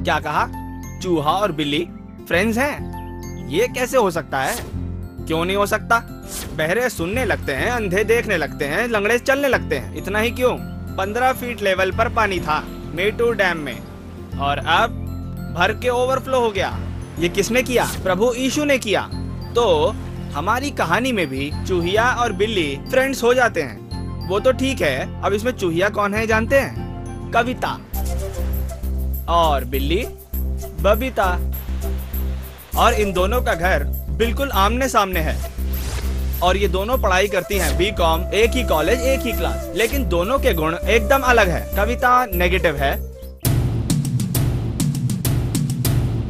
क्या कहा? चूहा और बिल्ली फ्रेंड्स हैं? ये कैसे हो सकता है? क्यों नहीं हो सकता? बहरे सुनने लगते हैं, अंधे देखने लगते हैं, लंगड़े चलने लगते हैं। इतना ही क्यों? 15 फीट लेवल पर पानी था मेटूर डैम में, और अब भर के ओवरफ्लो हो गया। ये किसने किया? प्रभु यीशु ने किया। तो हमारी कहानी में भी चूहिया और बिल्ली फ्रेंड्स हो जाते हैं। वो तो ठीक है। अब इसमें चूहिया कौन है जानते हैं? कविता। और बिल्ली बबीता। और इन दोनों का घर बिल्कुल आमने सामने है, और ये दोनों पढ़ाई करती हैं बीकॉम, एक ही कॉलेज, एक ही क्लास, लेकिन दोनों के गुण एकदम अलग है। कविता नेगेटिव है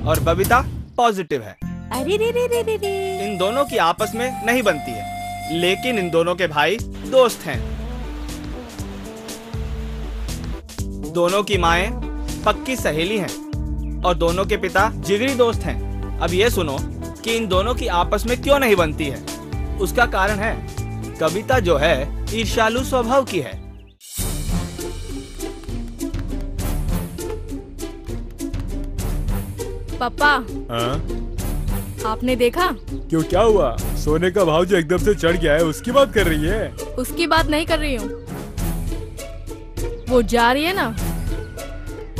और बबीता पॉजिटिव है। अरे रे रे रे रे रे। इन दोनों की आपस में नहीं बनती है, लेकिन इन दोनों के भाई दोस्त हैं। दोनों की माएं पक्की सहेली हैं और दोनों के पिता जिगरी दोस्त हैं। अब ये सुनो कि इन दोनों की आपस में क्यों नहीं बनती है। उसका कारण है कविता जो है ईर्ष्यालु स्वभाव की है। पापा, आपने देखा? क्यों, क्या हुआ? सोने का भाव जो एकदम से चढ़ गया है, उसकी बात कर रही है? उसकी बात नहीं कर रही हूँ। वो जा रही है ना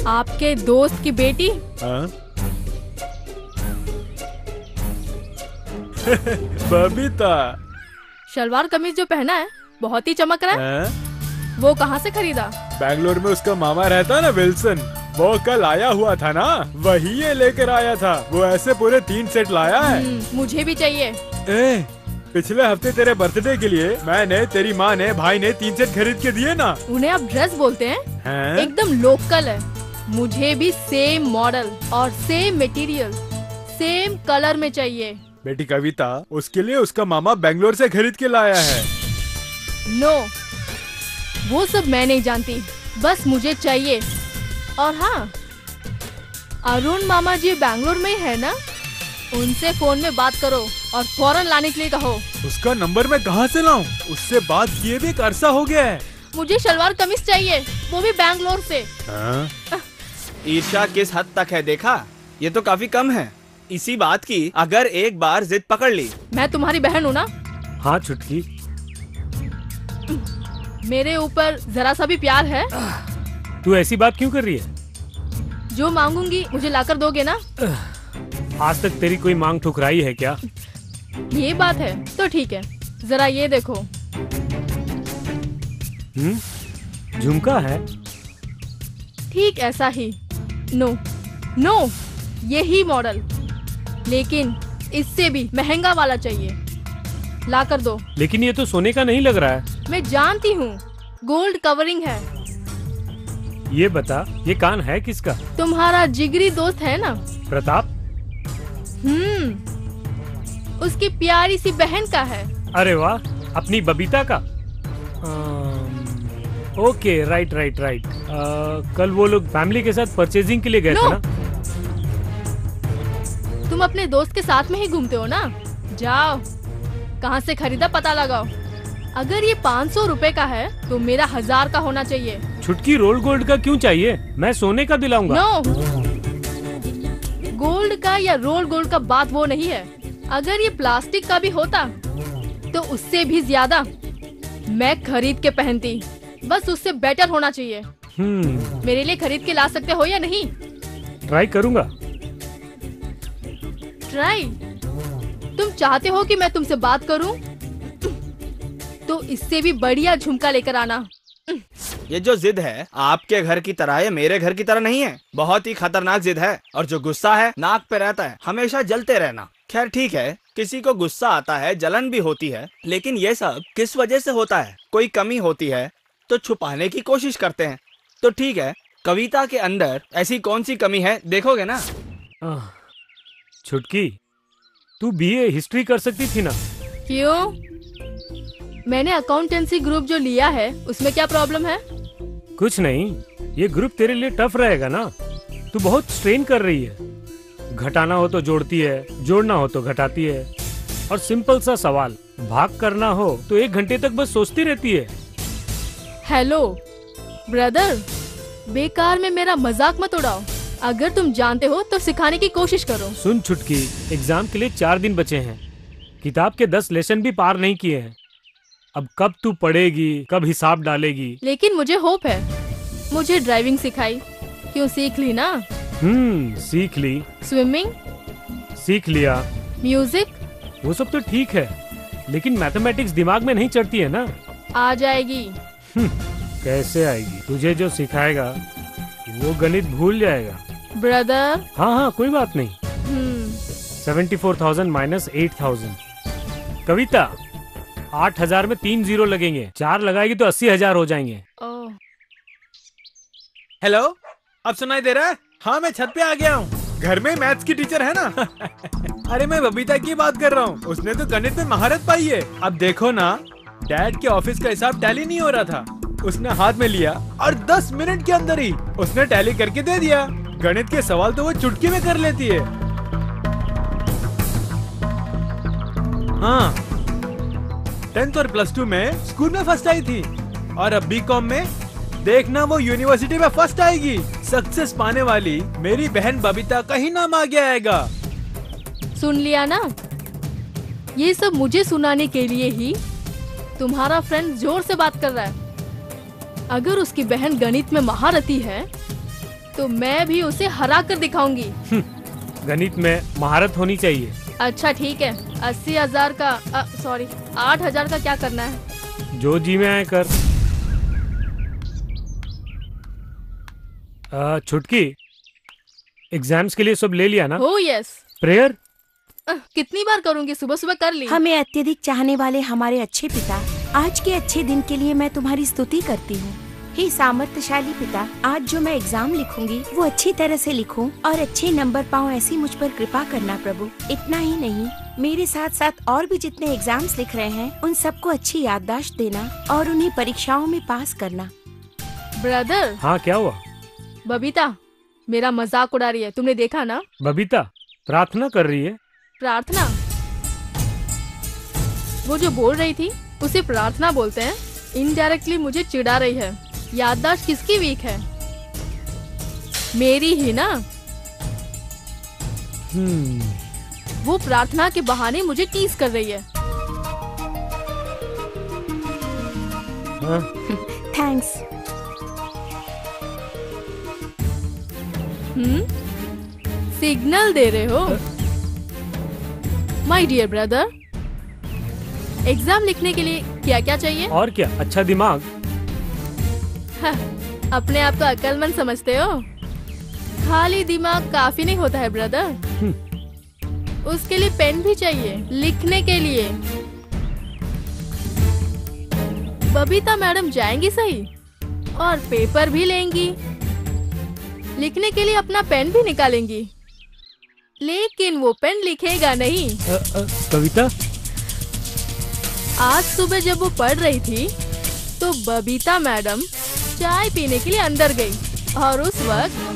आपके दोस्त की बेटी। बबीता, शलवार कमीज जो पहना है बहुत ही चमक रहा है। वो कहाँ से खरीदा? बैंगलोर में उसका मामा रहता है ना, विल्सन। वो कल आया हुआ था ना, वही ये लेकर आया था। वो ऐसे पूरे 3 सेट लाया है। मुझे भी चाहिए। पिछले हफ्ते तेरे बर्थडे के लिए मैंने, तेरी माँ ने, भाई ने 3 सेट खरीद के दिए ना। उन्हें आप ड्रेस बोलते हैं? एकदम लोकल है। मुझे भी सेम मॉडल और सेम मटेरियल, सेम कलर में चाहिए। बेटी कविता, उसके लिए उसका मामा बेंगलोर से खरीद के लाया है। नो, वो सब मैं नहीं जानती, बस मुझे चाहिए। और हाँ, अरुण मामा जी बैंगलोर में ही है ना, उनसे फोन में बात करो और फौरन लाने के लिए कहो। उसका नंबर मैं कहाँ से लाऊं? उससे बात किए भी एक अरसा हो गया है। मुझे शलवार कमीज चाहिए, वो भी बैंगलोर से। ईर्ष्या किस हद तक है देखा? ये तो काफी कम है। इसी बात की अगर एक बार जिद पकड़ ली। मैं तुम्हारी बहन हूँ ना? हाँ छुटकी। मेरे ऊपर जरा सा भी प्यार है? तू ऐसी बात क्यों कर रही है? जो मांगूंगी मुझे लाकर दोगे ना? आज तक तेरी कोई मांग ठुकराई है क्या? ये बात है तो ठीक है, जरा ये देखो। झुमका है? ठीक ऐसा ही। नो नो, यही मॉडल, लेकिन इससे भी महंगा वाला चाहिए। ला कर दो। लेकिन ये तो सोने का नहीं लग रहा है। मैं जानती हूँ, गोल्ड कवरिंग है। ये बता, ये कान है किसका? तुम्हारा जिगरी दोस्त है ना, प्रताप। उसकी प्यारी सी बहन का है। अरे वाह, अपनी बबीता का। Okay, right right right. कल वो लोग फैमिली के साथ परचेजिंग के लिए गए थे ना? तुम अपने दोस्त के साथ में ही घूमते हो ना? जाओ, कहाँ से खरीदा पता लगाओ। अगर ये 500 रुपए का है तो मेरा 1000 का होना चाहिए। छुटकी, रोल गोल्ड का क्यों चाहिए? मैं सोने का दिलाऊंगा। नो, गोल्ड का या रोल गोल्ड का बात वो नहीं है। अगर ये प्लास्टिक का भी होता तो उससे भी ज्यादा मैं खरीद के पहनती। बस उससे बेटर होना चाहिए। मेरे लिए खरीद के ला सकते हो या नहीं? ट्राई करूंगा। ट्राई? तुम चाहते हो कि मैं तुमसे बात करूं? तो इससे भी बढ़िया झुमका लेकर आना। ये जो जिद है आपके घर की तरह है, मेरे घर की तरह नहीं है। बहुत ही खतरनाक जिद है। और जो गुस्सा है नाक पे रहता है, हमेशा जलते रहना। खैर ठीक है, किसी को गुस्सा आता है, जलन भी होती है, लेकिन ये सब किस वजह से होता है? कोई कमी होती है तो छुपाने की कोशिश करते हैं। तो ठीक है, कविता के अंदर ऐसी कौन सी कमी है, देखोगे ना? छुटकी, तू बीए हिस्ट्री कर सकती थी ना? क्यों? मैंने अकाउंटेंसी ग्रुप जो लिया है उसमें क्या प्रॉब्लम है? कुछ नहीं, ये ग्रुप तेरे लिए टफ रहेगा ना। तू बहुत स्ट्रेन कर रही है। घटाना हो तो जोड़ती है, जोड़ना हो तो घटाती है। और सिंपल सा सवाल, भाग करना हो तो 1 घंटे तक बस सोचती रहती है। हेलो ब्रदर, बेकार में मेरा मजाक मत उड़ाओ। अगर तुम जानते हो तो सिखाने की कोशिश करो। सुन छुटकी, एग्जाम के लिए 4 दिन बचे हैं। किताब के 10 लेसन भी पार नहीं किए हैं। अब कब तू पढ़ेगी, कब हिसाब डालेगी? लेकिन मुझे होप है। मुझे ड्राइविंग सिखाई, क्यों सीख ली ना। सीख ली। स्विमिंग सीख लिया। म्यूजिक वो सब तो ठीक है, लेकिन मैथमेटिक्स दिमाग में नहीं चढ़ती है ना। आ जाएगी। कैसे आएगी? तुझे जो सिखाएगा वो गणित भूल जाएगा। ब्रदर। हाँ हाँ, कोई बात नहीं। 74,000 माइनस 8,000। कविता, 8,000 में 3 जीरो लगेंगे। 4 लगाएगी तो 80,000 हो जाएंगे। हेलो, अब सुनाई दे रहा है? हाँ, मैं छत पे आ गया हूँ। घर में मैथ्स की टीचर है ना। अरे मैं बबीता की बात कर रहा हूँ। उसने तो गणित में महारत पाई है। अब देखो ना, डैड के ऑफिस का हिसाब टैली नहीं हो रहा था, उसने हाथ में लिया और 10 मिनट के अंदर ही उसने टैली करके दे दिया। गणित के सवाल तो वो चुटकी में कर लेती है। हाँ, 10th और +2 में स्कूल में फर्स्ट आई थी, और अब बीकॉम में देखना वो यूनिवर्सिटी में फर्स्ट आएगी। सक्सेस पाने वाली मेरी बहन बबीता का ही नाम आगे आएगा। सुन लिया ना? ये सब मुझे सुनाने के लिए ही तुम्हारा फ्रेंड जोर से बात कर रहा है। अगर उसकी बहन गणित में महारथी है तो मैं भी उसे हरा कर दिखाऊंगी। गणित में महारत होनी चाहिए। अच्छा ठीक है, 80,000 का 8,000 का क्या करना है? जो जी में आए कर। छुटकी, एग्जाम्स के लिए सब ले लिया ना? हो यस। प्रेयर कितनी बार करूंगी? सुबह सुबह कर ली। हमें अत्यधिक चाहने वाले हमारे अच्छे पिता, आज के अच्छे दिन के लिए मैं तुम्हारी स्तुति करती हूँ। हे सामर्थ्यशाली पिता, आज जो मैं एग्जाम लिखूंगी वो अच्छी तरह से लिखूं और अच्छे नंबर पाऊं, ऐसी मुझ पर कृपा करना प्रभु। इतना ही नहीं, मेरे साथ साथ और भी जितने एग्जाम्स लिख रहे हैं उन सबको अच्छी याददाश्त देना और उन्हें परीक्षाओं में पास करना। ब्रदर। हाँ, क्या हुआ? बबीता मेरा मजाक उड़ा रही है, तुमने देखा ना? बबीता प्रार्थना कर रही है। प्रार्थना? वो जो बोल रही थी उसे प्रार्थना बोलते हैं। इनडायरेक्टली मुझे चिढ़ा रही है। याददाश्त किसकी वीक है? मेरी ही ना। वो प्रार्थना के बहाने मुझे टीज कर रही है। थैंक्स। सिग्नल दे रहे हो? माय डियर ब्रदर, एग्जाम लिखने के लिए क्या क्या चाहिए? और क्या, अच्छा दिमाग। अपने आप को अक्लमंद समझते हो? खाली दिमाग काफी नहीं होता है ब्रदर। उसके लिए पेन भी चाहिए लिखने के लिए। बबीता मैडम जाएंगी सही और पेपर भी लेंगी, लिखने के लिए अपना पेन भी निकालेंगी, लेकिन वो पेन लिखेगा नहीं। कविता, आज सुबह जब वो पढ़ रही थी तो बबीता मैडम चाय पीने के लिए अंदर गई और उस वक्त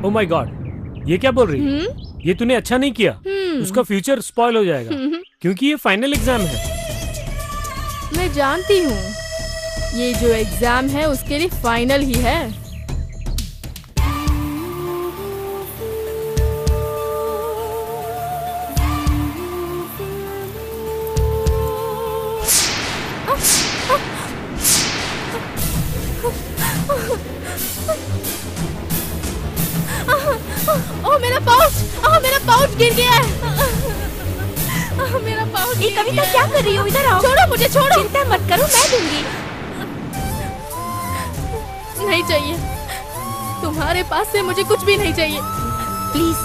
ओह माय गॉड, ये क्या बोल रही है? ये तूने अच्छा नहीं किया। उसका फ्यूचर स्पॉइल हो जाएगा, क्योंकि ये फाइनल एग्जाम है। मैं जानती हूँ, ये जो एग्जाम है उसके लिए फाइनल ही है। मेरा पाउच गिर गया है। मेरा पाउच। ये कविता क्या कर रही हो? इधर आओ। छोड़ो मुझे, छोड़ो। चिंता मत करो, मैं दूंगी। नहीं चाहिए, तुम्हारे पास से मुझे कुछ भी नहीं चाहिए। प्लीज,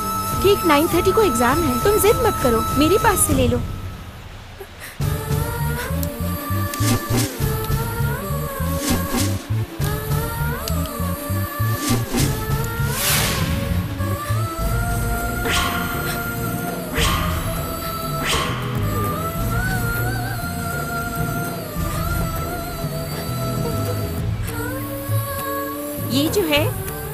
ठीक 9:30 को एग्जाम है, तुम जिद मत करो, मेरे पास से ले लो। ये जो है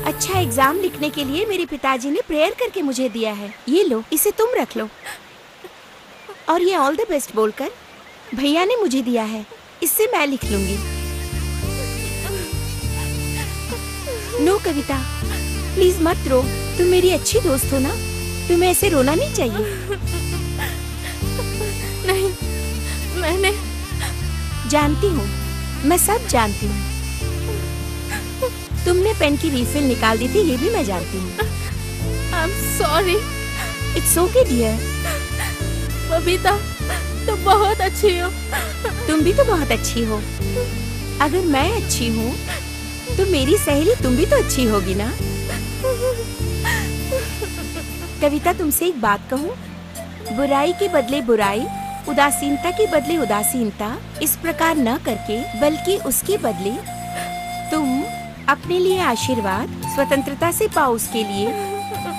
अच्छा एग्जाम लिखने के लिए मेरे पिताजी ने प्रेयर करके मुझे दिया है। ये लो, इसे तुम रख लो। और ये ऑल द बेस्ट बोलकर भैया ने मुझे दिया है, इससे मैं लिख लूंगी। नो कविता, प्लीज मत रो, तुम मेरी अच्छी दोस्त हो ना, तुम्हें ऐसे रोना नहीं चाहिए। नहीं, मैंने जानती हूँ, मैं सब जानती हूँ। तुमने पेन की रिफिल निकाल दी थी, ये भी मैं जानती हूँ। I am sorry. It's okay dear. Babita, तुम बहुत अच्छी हो। तुम भी तो बहुत अच्छी हो। अगर मैं अच्छी हूँ तो मेरी सहेली तुम भी तो अच्छी होगी ना। कविता, तुमसे एक बात कहूँ, बुराई के बदले बुराई, उदासीनता के बदले उदासीनता, इस प्रकार न करके बल्कि उसके बदले तुम अपने लिए आशीर्वाद स्वतंत्रता से पाओ। उसके लिए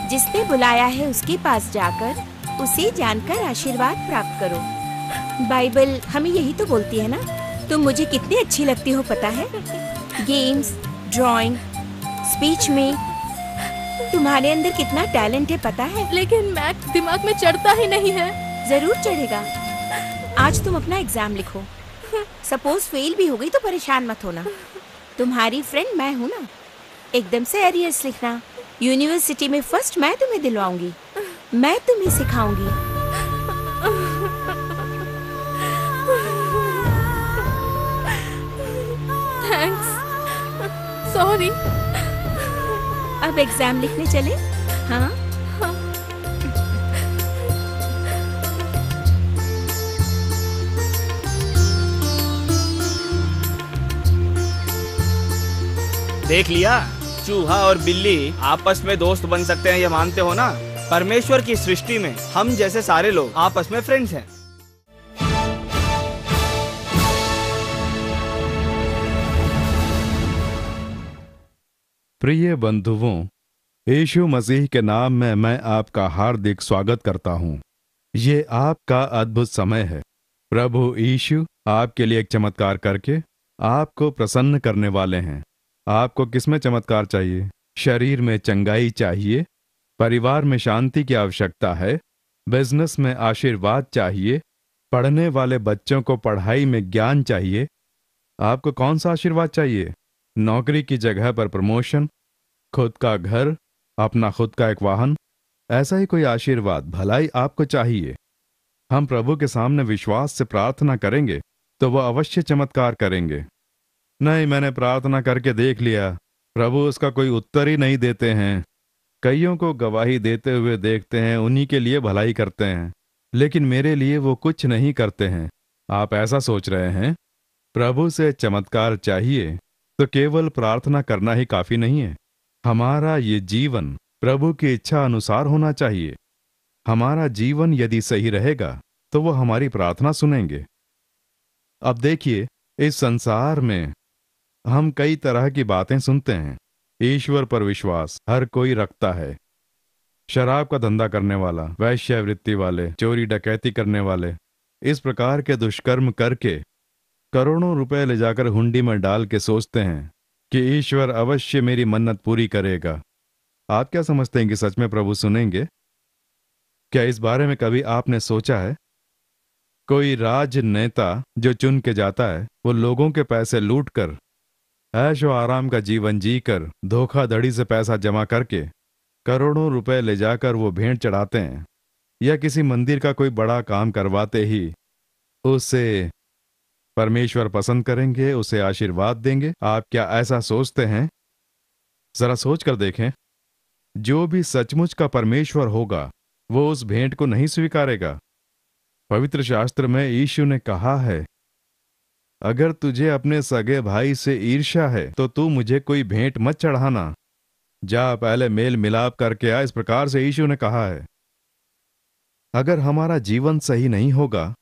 जिसने बुलाया है उसके पास जाकर उसे जानकर आशीर्वाद प्राप्त करो। बाइबल हमें यही तो बोलती है ना। तुम मुझे कितनी अच्छी लगती हो पता है। गेम्स, ड्राइंग, स्पीच में तुम्हारे अंदर कितना टैलेंट है पता है। लेकिन मैथ दिमाग में चढ़ता ही नहीं है। जरूर चढ़ेगा। आज तुम अपना एग्जाम लिखो। सपोज फेल भी हो गई तो परेशान मत होना, तुम्हारी फ्रेंड मैं हूँ ना। एकदम से एरियर्स लिखना। यूनिवर्सिटी में फर्स्ट मैं तुम्हें दिलवाऊंगी, मैं तुम्हें सिखाऊंगी। Thanks, sorry. अब एग्जाम लिखने चले? हाँ। देख लिया, चूहा और बिल्ली आपस में दोस्त बन सकते हैं, ये मानते हो ना। परमेश्वर की सृष्टि में हम जैसे सारे लोग आपस में फ्रेंड्स हैं। प्रिय बंधुओं, यीशु मसीह के नाम में मैं आपका हार्दिक स्वागत करता हूं। ये आपका अद्भुत समय है। प्रभु यीशु आपके लिए एक चमत्कार करके आपको प्रसन्न करने वाले हैं। आपको किसमें चमत्कार चाहिए? शरीर में चंगाई चाहिए, परिवार में शांति की आवश्यकता है, बिजनेस में आशीर्वाद चाहिए, पढ़ने वाले बच्चों को पढ़ाई में ज्ञान चाहिए। आपको कौन सा आशीर्वाद चाहिए? नौकरी की जगह पर प्रमोशन, खुद का घर, अपना खुद का एक वाहन, ऐसा ही कोई आशीर्वाद, भलाई आपको चाहिए। हम प्रभु के सामने विश्वास से प्रार्थना करेंगे तो वह अवश्य चमत्कार करेंगे। नहीं, मैंने प्रार्थना करके देख लिया, प्रभु उसका कोई उत्तर ही नहीं देते हैं। कईयों को गवाही देते हुए देखते हैं, उन्हीं के लिए भलाई करते हैं, लेकिन मेरे लिए वो कुछ नहीं करते हैं। आप ऐसा सोच रहे हैं? प्रभु से चमत्कार चाहिए तो केवल प्रार्थना करना ही काफी नहीं है। हमारा ये जीवन प्रभु की इच्छा अनुसार होना चाहिए। हमारा जीवन यदि सही रहेगा तो वो हमारी प्रार्थना सुनेंगे। अब देखिए, इस संसार में हम कई तरह की बातें सुनते हैं। ईश्वर पर विश्वास हर कोई रखता है। शराब का धंधा करने वाला, वैश्यावृत्ति वाले, चोरी डकैती करने वाले, इस प्रकार के दुष्कर्म करके करोड़ों रुपए ले जाकर हुंडी में डाल के सोचते हैं कि ईश्वर अवश्य मेरी मन्नत पूरी करेगा। आप क्या समझते हैं कि सच में प्रभु सुनेंगे? क्या इस बारे में कभी आपने सोचा है? कोई राजनेता जो चुन के जाता है, वो लोगों के पैसे लूटकर, ऐशो आराम का जीवन जीकर, धोखाधड़ी से पैसा जमा करके करोड़ों रुपए ले जाकर वो भेंट चढ़ाते हैं, या किसी मंदिर का कोई बड़ा काम करवाते ही उसे परमेश्वर पसंद करेंगे, उसे आशीर्वाद देंगे। आप क्या ऐसा सोचते हैं? जरा सोच कर देखें, जो भी सचमुच का परमेश्वर होगा वो उस भेंट को नहीं स्वीकारेगा। पवित्र शास्त्र में यीशु ने कहा है, अगर तुझे अपने सगे भाई से ईर्ष्या है तो तू मुझे कोई भेंट मत चढ़ाना, जा पहले मेल मिलाप करके आ। इस प्रकार से यीशु ने कहा है। अगर हमारा जीवन सही नहीं होगा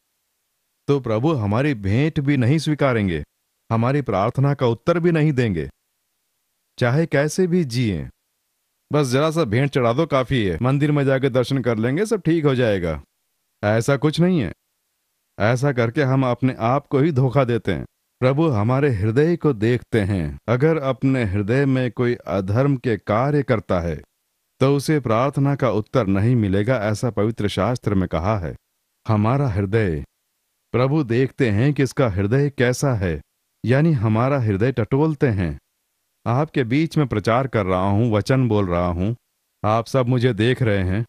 तो प्रभु हमारी भेंट भी नहीं स्वीकारेंगे, हमारी प्रार्थना का उत्तर भी नहीं देंगे, चाहे कैसे भी जिए। बस जरा सा भेंट चढ़ा दो, काफी है, मंदिर में जाकर दर्शन कर लेंगे, सब ठीक हो जाएगा। ऐसा कुछ नहीं है। ऐसा करके हम अपने आप को ही धोखा देते हैं। प्रभु हमारे हृदय को देखते हैं। अगर अपने हृदय में कोई अधर्म के कार्य करता है तो उसे प्रार्थना का उत्तर नहीं मिलेगा, ऐसा पवित्र शास्त्र में कहा है। हमारा हृदय, प्रभु देखते हैं कि इसका हृदय कैसा है, यानी हमारा हृदय टटोलते हैं। आपके बीच में प्रचार कर रहा हूं, वचन बोल रहा हूं, आप सब मुझे देख रहे हैं,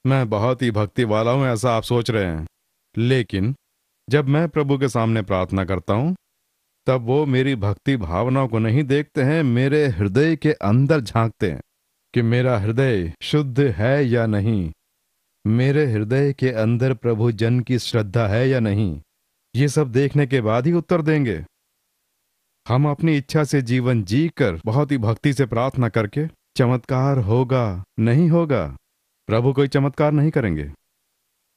मैं बहुत ही भक्ति वाला हूं ऐसा आप सोच रहे हैं। लेकिन जब मैं प्रभु के सामने प्रार्थना करता हूं तब वो मेरी भक्ति भावनाओं को नहीं देखते हैं, मेरे हृदय के अंदर झांकते हैं कि मेरा हृदय शुद्ध है या नहीं, मेरे हृदय के अंदर प्रभु जन की श्रद्धा है या नहीं। ये सब देखने के बाद ही उत्तर देंगे। हम अपनी इच्छा से जीवन जीकर बहुत ही भक्ति से प्रार्थना करके चमत्कार होगा नहीं होगा, प्रभु कोई चमत्कार नहीं करेंगे।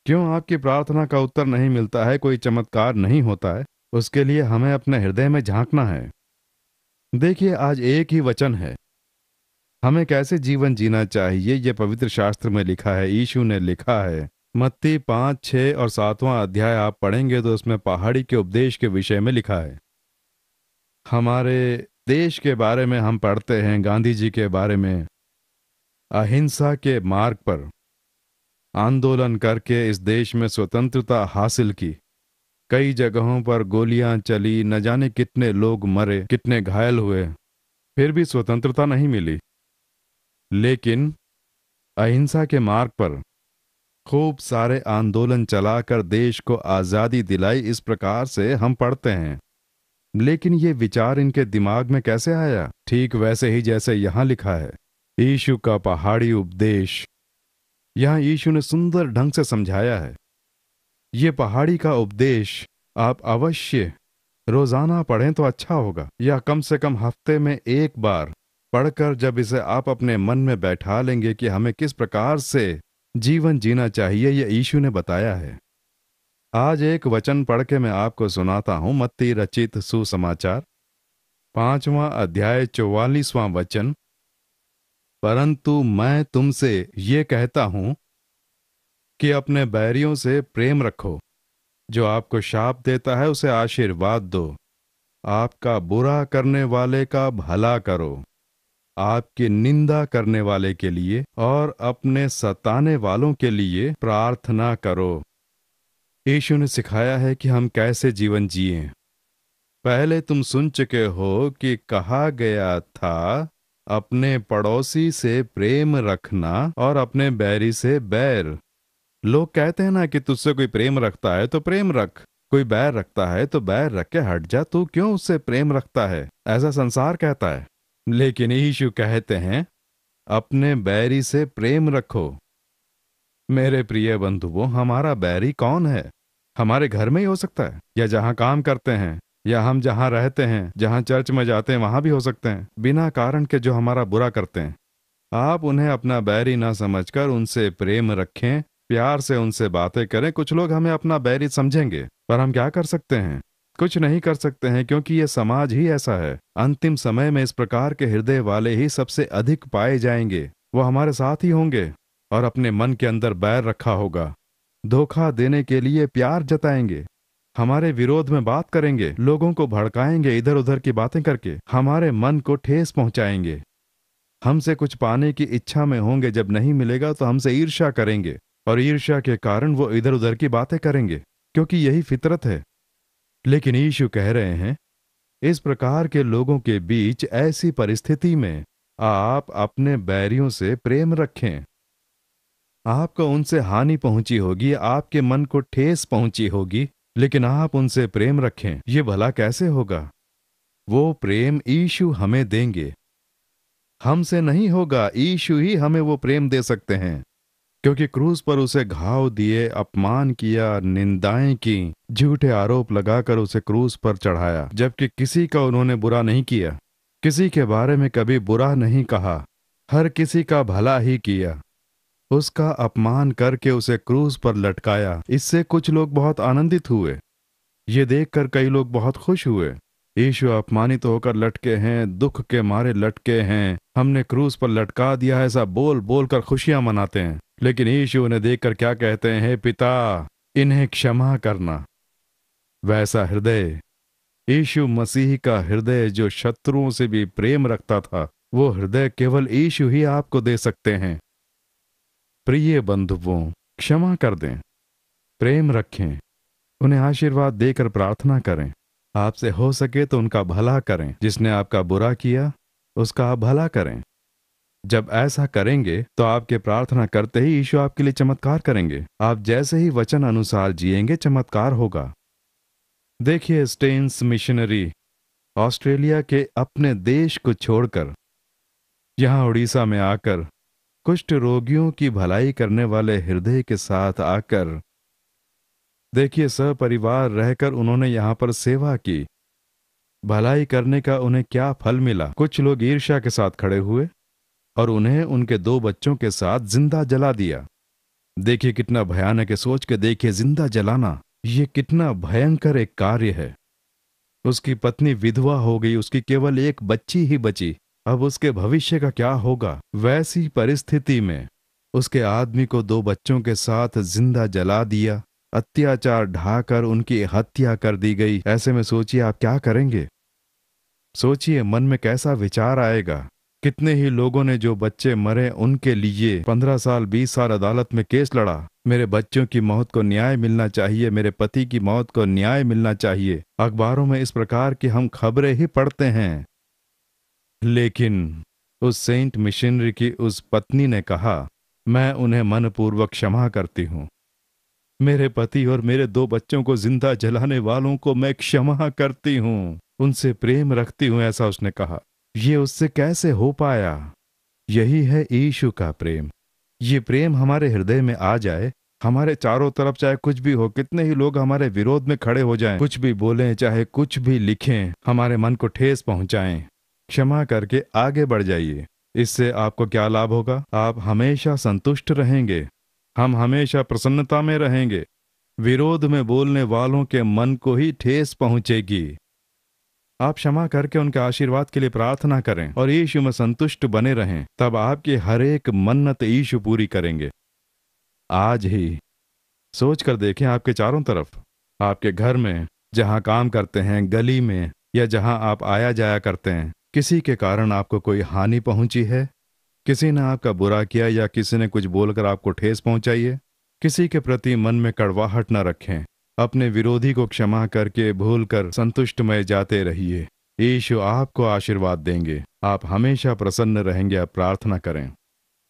क्यों आपकी प्रार्थना का उत्तर नहीं मिलता है, कोई चमत्कार नहीं होता है, उसके लिए हमें अपने हृदय में झांकना है। देखिए, आज एक ही वचन है, हमें कैसे जीवन जीना चाहिए ये पवित्र शास्त्र में लिखा है, यीशु ने लिखा है। मत्ती 5, 6 और 7वां अध्याय आप पढ़ेंगे तो उसमें पहाड़ी के उपदेश के विषय में लिखा है। हमारे देश के बारे में हम पढ़ते हैं, गांधी जी के बारे में, अहिंसा के मार्ग पर आंदोलन करके इस देश में स्वतंत्रता हासिल की। कई जगहों पर गोलियां चली, न जाने कितने लोग मरे, कितने घायल हुए, फिर भी स्वतंत्रता नहीं मिली। लेकिन अहिंसा के मार्ग पर खूब सारे आंदोलन चलाकर देश को आजादी दिलाई, इस प्रकार से हम पढ़ते हैं। लेकिन ये विचार इनके दिमाग में कैसे आया? ठीक वैसे ही जैसे यहां लिखा है, यीशु का पहाड़ी उपदेश। यहां यीशु ने सुंदर ढंग से समझाया है। ये पहाड़ी का उपदेश आप अवश्य रोजाना पढ़ें तो अच्छा होगा, या कम से कम हफ्ते में एक बार पढ़कर जब इसे आप अपने मन में बैठा लेंगे कि हमें किस प्रकार से जीवन जीना चाहिए, ये यीशु ने बताया है। आज एक वचन पढ़ के मैं आपको सुनाता हूं, मत्ती रचित सुसमाचार 5वां अध्याय 44वां वचन। परंतु मैं तुमसे ये कहता हूं कि अपने बैरियों से प्रेम रखो, जो आपको शाप देता है उसे आशीर्वाद दो, आपका बुरा करने वाले का भला करो, आपकी निंदा करने वाले के लिए और अपने सताने वालों के लिए प्रार्थना करो। यीशु ने सिखाया है कि हम कैसे जीवन जिएं। पहले तुम सुन चुके हो कि कहा गया था, अपने पड़ोसी से प्रेम रखना और अपने बैरी से बैर। लोग कहते हैं ना कि तुझसे कोई प्रेम रखता है तो प्रेम रख, कोई बैर रखता है तो बैर रख के हट जा, तू क्यों उससे प्रेम रखता है, ऐसा संसार कहता है। लेकिन यीशु कहते हैं, अपने बैरी से प्रेम रखो। मेरे प्रिय बंधुओं, हमारा बैरी कौन है? हमारे घर में ही हो सकता है, या जहां काम करते हैं, या हम जहां रहते हैं, जहां चर्च में जाते हैं वहां भी हो सकते हैं, बिना कारण के जो हमारा बुरा करते हैं। आप उन्हें अपना बैरी ना समझकर उनसे प्रेम रखें, प्यार से उनसे बातें करें। कुछ लोग हमें अपना बैरी समझेंगे, पर हम क्या कर सकते हैं? कुछ नहीं कर सकते हैं, क्योंकि ये समाज ही ऐसा है। अंतिम समय में इस प्रकार के हृदय वाले ही सबसे अधिक पाए जाएंगे। वो हमारे साथ ही होंगे और अपने मन के अंदर बैर रखा होगा, धोखा देने के लिए प्यार जताएंगे, हमारे विरोध में बात करेंगे, लोगों को भड़काएंगे, इधर उधर की बातें करके हमारे मन को ठेस पहुंचाएंगे। हमसे कुछ पाने की इच्छा में होंगे, जब नहीं मिलेगा तो हमसे ईर्ष्या करेंगे, और ईर्ष्या के कारण वो इधर उधर की बातें करेंगे, क्योंकि यही फितरत है। लेकिन यीशु कह रहे हैं, इस प्रकार के लोगों के बीच ऐसी परिस्थिति में आप अपने बैरियों से प्रेम रखें। आपको उनसे हानि पहुंची होगी, आपके मन को ठेस पहुंची होगी, लेकिन आप उनसे प्रेम रखें। ये भला कैसे होगा? वो प्रेम यीशु हमें देंगे, हमसे नहीं होगा। यीशु ही हमें वो प्रेम दे सकते हैं, क्योंकि क्रूस पर उसे घाव दिए, अपमान किया, निंदाएं की, झूठे आरोप लगाकर उसे क्रूस पर चढ़ाया, जबकि किसी का उन्होंने बुरा नहीं किया, किसी के बारे में कभी बुरा नहीं कहा, हर किसी का भला ही किया। उसका अपमान करके उसे क्रूस पर लटकाया। इससे कुछ लोग बहुत आनंदित हुए, ये देखकर कई लोग बहुत खुश हुए। यीशु अपमानित होकर लटके हैं, दुख के मारे लटके हैं, हमने क्रूस पर लटका दिया, ऐसा बोल बोल कर खुशियां मनाते हैं। लेकिन यीशु उन्हें देखकर क्या कहते हैं? पिता, इन्हें क्षमा करना। वैसा हृदय, यीशु मसीह का हृदय जो शत्रुओं से भी प्रेम रखता था, वो हृदय केवल यीशु ही आपको दे सकते हैं। प्रिय बंधुओं, क्षमा कर दें। प्रेम रखें, उन्हें आशीर्वाद देकर प्रार्थना करें। आपसे हो सके तो उनका भला करें। जिसने आपका बुरा किया उसका आप भला करें। जब ऐसा करेंगे तो आपके प्रार्थना करते ही यीशु आपके लिए चमत्कार करेंगे। आप जैसे ही वचन अनुसार जिएंगे चमत्कार होगा। देखिए, स्टेन्स मिशनरी ऑस्ट्रेलिया के अपने देश को छोड़कर यहाँ उड़ीसा में आकर कुष्ठ रोगियों की भलाई करने वाले हृदय के साथ आकर, देखिए, सपरिवार रहकर उन्होंने यहाँ पर सेवा की। भलाई करने का उन्हें क्या फल मिला। कुछ लोग ईर्ष्या के साथ खड़े हुए और उन्हें उनके 2 बच्चों के साथ जिंदा जला दिया। देखिए कितना भयानक है। सोच के देखिए, जिंदा जलाना ये कितना भयंकर एक कार्य है। उसकी पत्नी विधवा हो गई, उसकी केवल एक बच्ची ही बची। अब उसके भविष्य का क्या होगा। वैसी परिस्थिति में उसके आदमी को 2 बच्चों के साथ जिंदा जला दिया, अत्याचार ढाकर उनकी हत्या कर दी गई। ऐसे में सोचिए आप क्या करेंगे। सोचिए मन में कैसा विचार आएगा। कितने ही लोगों ने जो बच्चे मरे उनके लिए 15 साल 20 साल अदालत में केस लड़ा। मेरे बच्चों की मौत को न्याय मिलना चाहिए, मेरे पति की मौत को न्याय मिलना चाहिए। अखबारों में इस प्रकार की हम खबरें ही पढ़ते हैं। लेकिन उस सेंट मिशनरी की उस पत्नी ने कहा, मैं उन्हें मनपूर्वक क्षमा करती हूं। मेरे पति और मेरे 2 बच्चों को जिंदा जलाने वालों को मैं क्षमा करती हूं, उनसे प्रेम रखती हूं, ऐसा उसने कहा। ये उससे कैसे हो पाया। यही है यीशु का प्रेम। ये प्रेम हमारे हृदय में आ जाए। हमारे चारों तरफ चाहे कुछ भी हो, कितने ही लोग हमारे विरोध में खड़े हो जाएं, कुछ भी बोलें, चाहे कुछ भी लिखें, हमारे मन को ठेस पहुंचाएं, क्षमा करके आगे बढ़ जाइए। इससे आपको क्या लाभ होगा। आप हमेशा संतुष्ट रहेंगे, हम हमेशा प्रसन्नता में रहेंगे। विरोध में बोलने वालों के मन को ही ठेस पहुंचेगी। आप क्षमा करके उनके आशीर्वाद के लिए प्रार्थना करें और यीशु में संतुष्ट बने रहें। तब आपकी हर एक मन्नत यीशु पूरी करेंगे। आज ही सोच कर देखें, आपके चारों तरफ, आपके घर में, जहां काम करते हैं, गली में, या जहां आप आया जाया करते हैं, किसी के कारण आपको कोई हानि पहुंची है। किसी ने आपका बुरा किया या किसी ने कुछ बोलकर आपको ठेस पहुंचाई है। किसी के प्रति मन में कड़वाहट न रखें। अपने विरोधी को क्षमा करके भूलकर संतुष्टमय जाते रहिए। यीशु आपको आशीर्वाद देंगे। आप हमेशा प्रसन्न रहेंगे। आप प्रार्थना करें।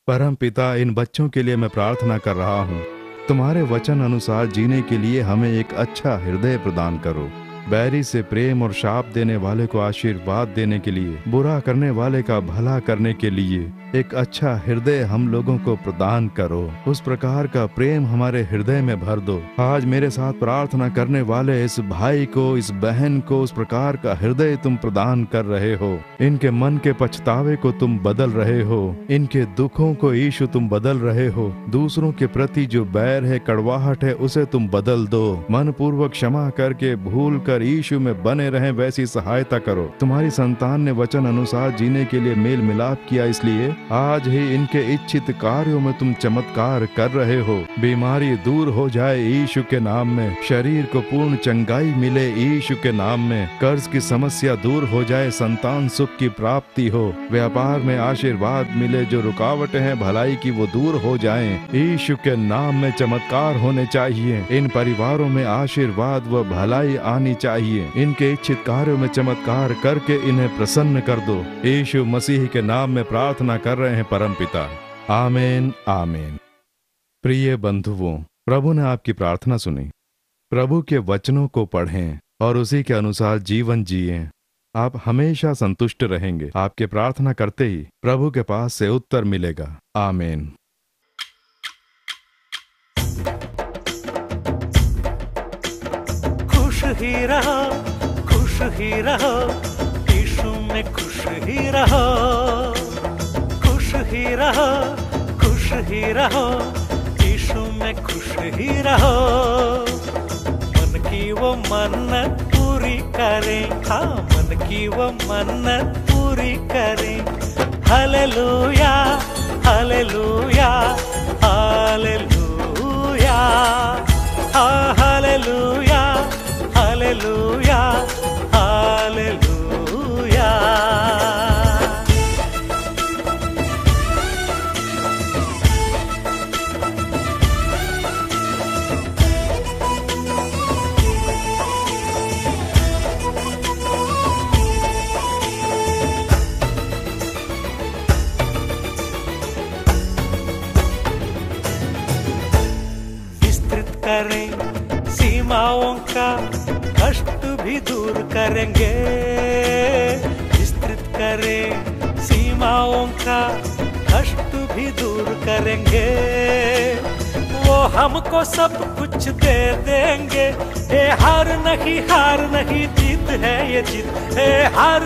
परम पिता, इन बच्चों के लिए मैं प्रार्थना कर रहा हूँ। तुम्हारे वचन अनुसार जीने के लिए हमें एक अच्छा हृदय प्रदान करो। बैरी से प्रेम और शाप देने वाले को आशीर्वाद देने के लिए, बुरा करने वाले का भला करने के लिए एक अच्छा हृदय हम लोगों को प्रदान करो। उस प्रकार का प्रेम हमारे हृदय में भर दो। आज मेरे साथ प्रार्थना करने वाले इस भाई को, इस बहन को उस प्रकार का हृदय तुम प्रदान कर रहे हो। इनके मन के पछतावे को तुम बदल रहे हो। इनके दुखों को यीशु तुम बदल रहे हो। दूसरों के प्रति जो बैर है, कड़वाहट है, उसे तुम बदल दो। मन पूर्वक क्षमा करके भूल कर यीशु में बने रहें, वैसी सहायता करो। तुम्हारी संतान ने वचन अनुसार जीने के लिए मेल मिलाप किया, इसलिए आज ही इनके इच्छित कार्यों में तुम चमत्कार कर रहे हो। बीमारी दूर हो जाए यीशु के नाम में। शरीर को पूर्ण चंगाई मिले यीशु के नाम में। कर्ज की समस्या दूर हो जाए, संतान सुख की प्राप्ति हो। व्यापार में आशीर्वाद मिले, जो रुकावटें हैं भलाई की वो दूर हो जाएं। यीशु के नाम में चमत्कार होने चाहिए। इन परिवारों में आशीर्वाद व भलाई आनी चाहिए। इनके इच्छित कार्यों में चमत्कार करके इन्हें प्रसन्न कर दो। यीशु मसीह के नाम में प्रार्थना कर रहे हैं परम पिता। आमीन, आमीन। प्रिय बंधुओं, प्रभु ने आपकी प्रार्थना सुनी। प्रभु के वचनों को पढ़ें और उसी के अनुसार जीवन जिएं। आप हमेशा संतुष्ट रहेंगे। आपके प्रार्थना करते ही प्रभु के पास से उत्तर मिलेगा। आमीन। खुश ही रहो, खुश ही रहो, यीशु में खुश ही रहो। खुश ही रहो, खुश ही रहो, यीशु में खुश ही रहो। मन की वो मन्नत पूरी करें, हाँ मन की वो मन्नत पूरी करें। Hallelujah, hallelujah, hallelujah, hallelujah, hallelujah, hallelujah. करें, सीमाओं का कष्ट भी दूर करेंगे। विस्तृत करें सीमाओं का कष्ट भी दूर करेंगे। वो हमको सब कुछ दे देंगे। ए हार नहीं जीत है ये जीत। ए हार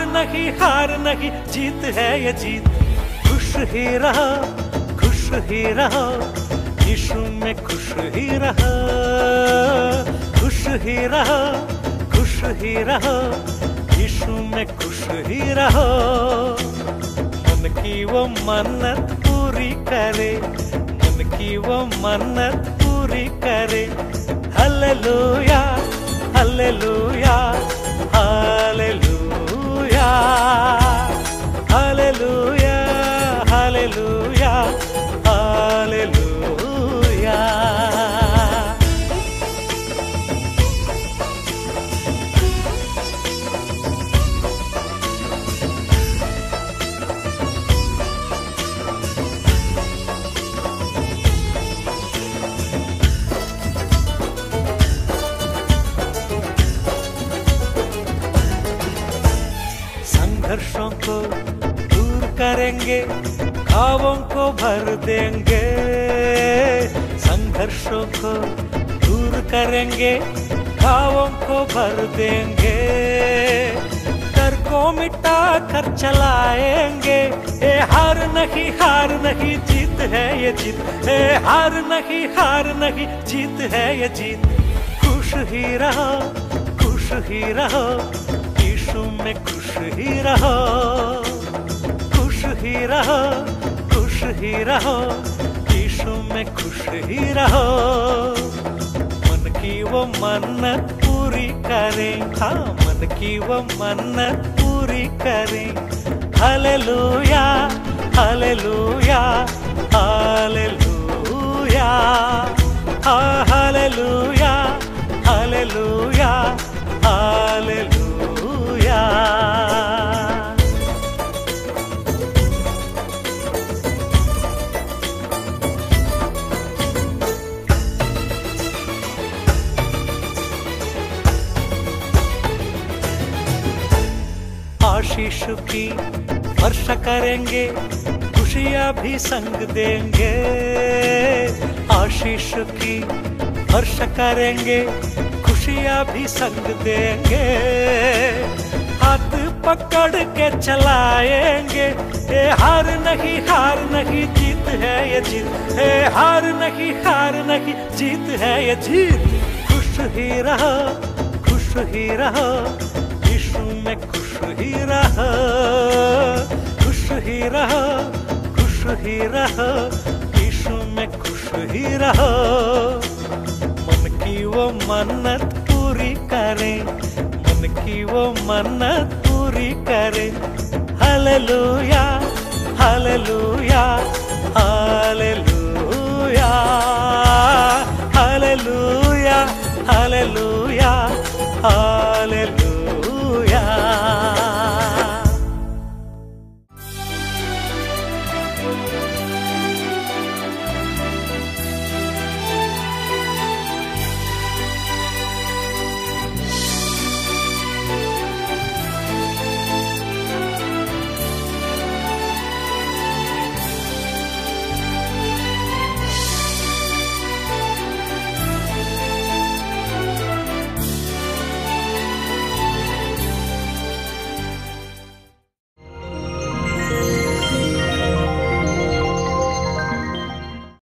नहीं जीत है ये जीत। खुश ही रहो, खुश ही रहो, यीशु में खुश ही रहो। खुश ही रहो, खुश ही रहो, यीशु में खुश ही रहो। मन की वो मन्नत पूरी करे, मन की वो मन्नत पूरी करे। Hallelujah, hallelujah, hallelujah, hallelujah, hallelujah, hallelujah. संघर्षों को दूर करेंगे, ख्वाबों को भर देंगे। संघर्षों को दूर करेंगे, ख्वाबों को भर देंगे। डर को मिटा कर चलाएंगे। ए हार नहीं जीत है ये जीत। ए हार नहीं जीत है ये जीत। खुश ही रहो, खुश ही रहो, यीशु में खुश ही रहो। खुश ही रहो, खुश ही रहो, यीशु में खुश ही रहो। मन की वो मन्नत पूरी करें, हाँ मन की वो मन्नत पूरी करें। Hallelujah, hallelujah, hallelujah, hallelujah, hallelujah, hallelujah. आशीष की वर्षा करेंगे, खुशियाँ भी संग देंगे। आशीष की वर्षा करेंगे, खुशियाँ भी संग देंगे। हाथ पकड़ के चलाएंगे। ए हार नहीं जीत है ये जीत। ए हार नहीं जीत है ये जीत। खुश ही रहो, खुश ही रहो, यीशु में खुश ही रहो। खुश ही रहो, खुश ही रहो, यीशु में खुश ही रहो। मन की वो मन्नत पूरी करें, मन की वो मन्नत पूरी करें। Hallelujah, hallelujah, hallelujah, hallelujah, hallelujah.